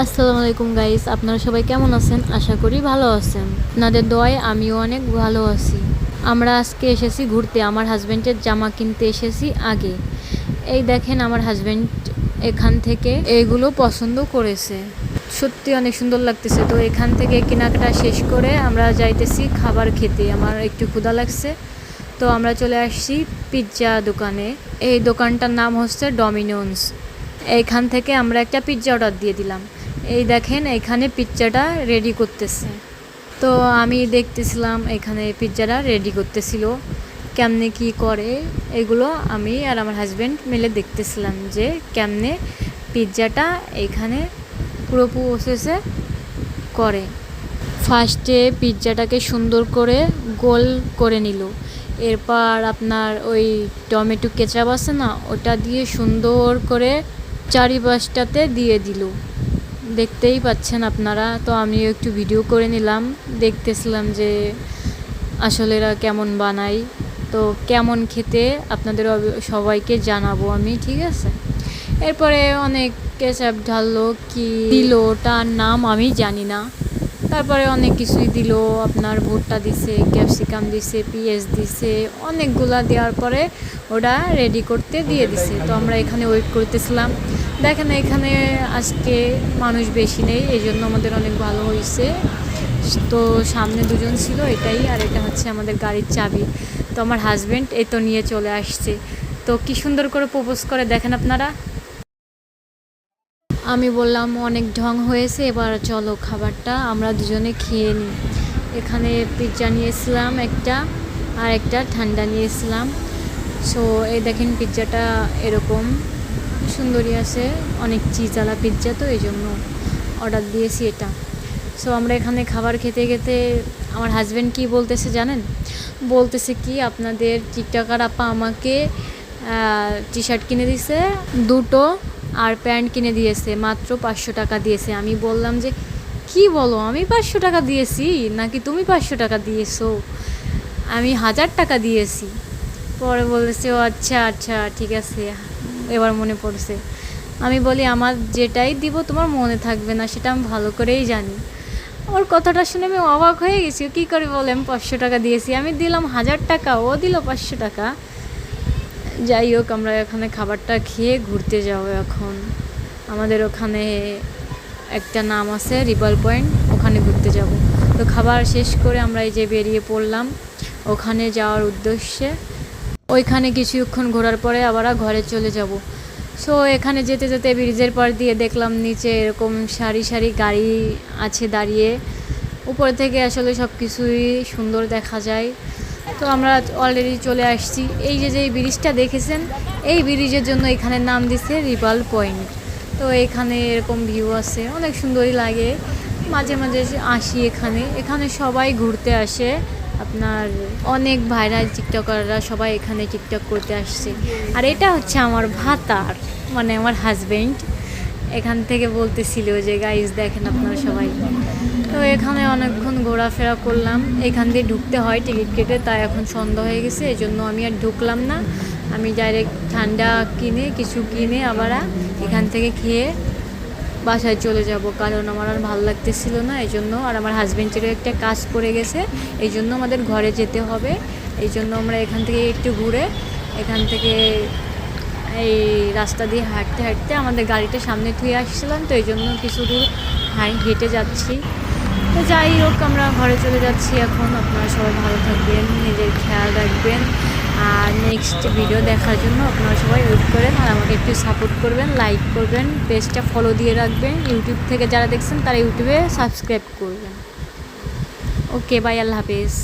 আসসালামু আলাইকুম গাইস, আপনারা সবাই কেমন আছেন? আশা করি ভালো আছেন। আপনাদের দোয়ায় আমিও অনেক ভালো আছি। আমরা আজকে এসেছি ঘুরতে, আমার হাজব্যান্ডের জামা কিনতে এসেছি আগে। এই দেখেন আমার হাজব্যান্ড এখান থেকে এইগুলো পছন্দ করেছে, সত্যি অনেক সুন্দর লাগতেছে। তো এখান থেকে কেনাকাটা শেষ করে আমরা যাইতেছি খাবার খেতে। আমার একটু ক্ষুধা লাগছে, তো আমরা চলে আসছি পিৎজা দোকানে। এই দোকানটার নাম হচ্ছে ডমিনোস। এইখান থেকে আমরা একটা পিৎজা অর্ডার দিয়ে দিলাম। এই দেখেন এখানে পিৎজাটা রেডি করতেছে। তো আমি দেখতেছিলাম এখানে পিৎজাটা রেডি করতেছিল, কেমনে কি করে এগুলো আমি আর আমার হাজব্যান্ড মিলে দেখতেছিলাম যে কেমনে পিৎজাটা এইখানে পুরো প্রসেসে করে। ফার্স্টে পিৎজাটাকে সুন্দর করে গোল করে নিল, এরপর আপনার ওই টমেটো কেচাপ আছে না, ওটা দিয়ে সুন্দর করে চারিপাশটাতে দিয়ে দিল। দেখতেই পাচ্ছেন আপনারা। তো আমি একটু ভিডিও করে নিলাম, দেখতেছিলাম যে আসলে এরা কেমন বানায়। তো কেমন খেতে আপনাদের সবাইকে জানাবো আমি, ঠিক আছে। এরপরে অনেক কেচাপ ঢাললো, কি দিল তার নাম আমি জানি না। তারপরে অনেক কিছুই দিল, আপনার ভুট্টা দিছে, ক্যাপসিকাম দিছে, পেঁয়াজ দিছে, অনেকগুলা দেওয়ার পরে ওটা রেডি করতে দিয়ে দিছে। তো আমরা এখানে ওয়েট করতেছিলাম। দেখেন এখানে আজকে মানুষ বেশি নেই, এই জন্য আমাদের অনেক ভালো হয়েছে। তো সামনে দুজন ছিল, এটাই। আর এটা হচ্ছে আমাদের গাড়ির চাবি। তো আমার হাজব্যান্ড এই তো নিয়ে চলে আসছে। তো কি সুন্দর করে প্রপোজ করে দেখেন আপনারা। আমি বললাম অনেক ঢং হয়েছে, এবার চলো খাবারটা আমরা দুজনে খেয়ে নিই। এখানে পিৎজা নিয়েছিলাম একটা, আর একটা ঠান্ডা নিয়েছিলাম। সো এই দেখেন পিৎজাটা এরকম সুন্দরই আছে, অনেক চিজওয়ালা পিৎজা, তো এই জন্য অর্ডার দিয়েছি এটা। সো আমরা এখানে খাবার খেতে খেতে আমার হাজব্যান্ড কি বলতেছে জানেন? বলতেছে কি, আপনাদের টিকটকার আপা আমাকে টি শার্ট কিনে দিয়েছে দুটো, আর প্যান্ট কিনে দিয়েছে, মাত্র 500 টাকা দিয়েছে। আমি বললাম যে কি বলো, আমি 500 টাকা দিয়েছি নাকি তুমি 500 টাকা দিয়েছো? আমি 1000 টাকা দিয়েছি। পরে বলেছে ও আচ্ছা আচ্ছা ঠিক আছে, এবার মনে পড়ছে। আমি বলি আমার যেটাই দিব তোমার মনে থাকবে না, সেটা আমি ভালো করেই জানি। ওর কথাটা শুনে আমি অবাক হয়ে গেছি, কী করে বলে আমি 500 টাকা দিয়েছি, আমি দিলাম 1000 টাকা, ও দিল 500 টাকা। যাই হোক, আমরা এখানে খাবারটা খেয়ে ঘুরতে যাব এখন। আমাদের ওখানে একটা নাম আছে রিভার পয়েন্ট, ওখানে ঘুরতে যাব। তো খাবার শেষ করে আমরা এই যে বেরিয়ে পড়লাম ওখানে যাওয়ার উদ্দেশ্যে। ওইখানে কিছুক্ষণ ঘোরার পরে আবার ঘরে চলে যাব। সো এখানে যেতে যেতে ব্রিজের পার দিয়ে দেখলাম নিচে এরকম সারি সারি গাড়ি আছে দাঁড়িয়ে, উপর থেকে আসলে সব কিছুই সুন্দর দেখা যায়। তো আমরা অলরেডি চলে আসছি। এই যে ব্রিজটা দেখেছেন, এই ব্রিজের জন্য এখানে নাম দিছে রিভার পয়েন্ট। তো এখানে এরকম ভিউ আছে, অনেক সুন্দরই লাগে। মাঝে মাঝে আসি এখানে, এখানে সবাই ঘুরতে আসে। আপনার অনেক ভাইরাল টিকটকাররা সবাই এখানে টিকটক করতে আসছে। আর এটা হচ্ছে আমার ভাতার, মানে আমার হাজব্যান্ড। এখান থেকে বলতেছিল যে গাইজ দেখেন আপনারা সবাই। তো এখানে অনেকক্ষণ ঘোরাফেরা করলাম। এখান দিয়ে ঢুকতে হয় টিকিট কেটে, তাই এখন সন্ধ্যা হয়ে গেছে, এই জন্য আমি আর ঢুকলাম না। আমি ডাইরেক্ট ঠান্ডা কিছু কিনে আবার এখান থেকে খেয়ে বাসায় চলে যাব, কারণ আমার আর ভালো লাগতেছিল না এই জন্য। আর আমার হাজব্যান্ডেরও একটা কাজ পড়ে গেছে, এই জন্য আমাদের ঘরে যেতে হবে। এই জন্য আমরা এখান থেকে একটু ঘুরে এখান থেকে এই রাস্তা দিয়ে হাঁটতে হাঁটতে আমাদের গাড়িটা সামনে থুয়ে আসছিলাম, তো এই জন্য কিছু দূর হেঁটে যাচ্ছি। তো যাই হোক, আমরা ঘরে চলে যাচ্ছি এখন। আপনারা সবাই ভালো থাকবেন, নিজের খেয়াল রাখবেন। আর নেক্সট ভিডিও দেখার জন্য আপনারা সবাই ওয়েট করেন, আর আমাকে একটু সাপোর্ট করবেন, লাইক করবেন, পেজটা ফলো দিয়ে রাখবেন। ইউটিউব থেকে যারা দেখছেন তারা ইউটিউবে সাবস্ক্রাইব করবেন। ওকে বাই, আল্লাহ হাফেজ।